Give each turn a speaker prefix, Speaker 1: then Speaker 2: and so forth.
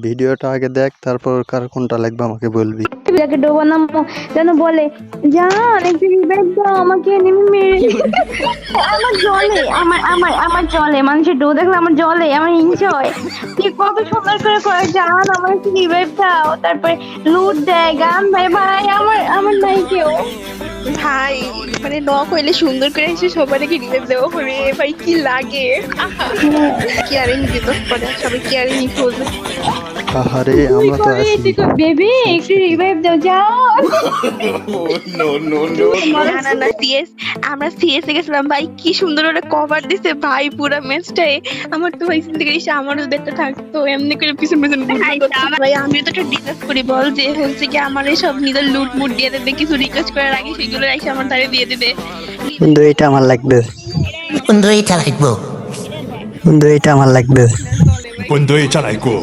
Speaker 1: ভিডিওটা আগে দেখ, তারপর কার কোনটা লাগবে আমাকে বলবি।
Speaker 2: যাকে ডোবানো যেন বলে জান একটু রিভাইভ দাও আমাকে নেমে মেরে আমার জলে আমার জলে মানুষের ডো দেখলে আমার জলে আমার হিংসা হয়। কি কত সুন্দর করে করে জান আমার একটু রিভাইভ দাও, তারপরে লুট দেয় গান ভাই ভাই আমার নাই কেউ
Speaker 3: ভাই মানে নক হইলে সুন্দর করে এসে সবাইকে রিভাইভ দেওয়া হবে ভাই, কি লাগে। কেয়ারিং বিপদ করে সবাই কেয়ারিং খোঁজে।
Speaker 1: আহারে আমরা তো আছি।
Speaker 2: বেবি একটু রিভাইভ দাও জান।
Speaker 3: না সিএস, আমরা সিএস এ গেছিলাম ভাই, কি সুন্দর ওরা কভার দিছে ভাই পুরো ম্যাচটাই। আমার তো ভাই চিন্তা করিস আমারও দেখতে থাকতো এমনি করে পিছন পিছন ভাই। আমি তো একটা ডিসকাস করি বল যে হচ্ছে কি আমার এই সব নিজের লুট মুট দিয়ে দেবে, কিছু রিকোয়েস্ট করার আগে সেগুলো এসে আমার ধারে দিয়ে দেবে।
Speaker 1: বন্ধু এটা আমার লাগবে,
Speaker 4: বন্ধু এটা লাগবো,
Speaker 1: বন্ধু এটা আমার লাগবে।
Speaker 5: বন্ধু এটা লাগবো।